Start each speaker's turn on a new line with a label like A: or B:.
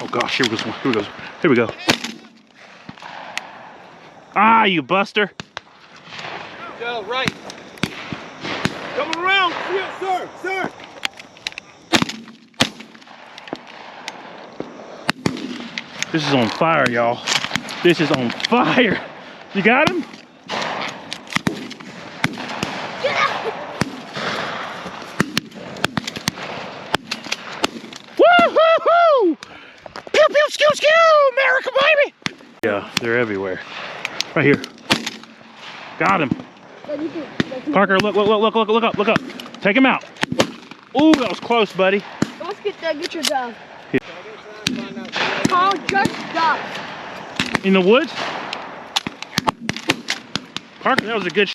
A: Oh gosh, here we go. Here we go. Here we go. Ah, you buster.
B: Go right. Coming around. Yes, sir. Sir.
A: This is on fire, y'all. This is on fire. You got him? Woo-hoo-hoo! Pew, pew, skew, skew! America, baby! Yeah, they're everywhere. Right here. Got him. Parker, look up, look up. Take him out. Ooh, that was close, buddy.
C: Let's get your dog. Paul, just stop.
A: In the woods? Parker, that was a good shot.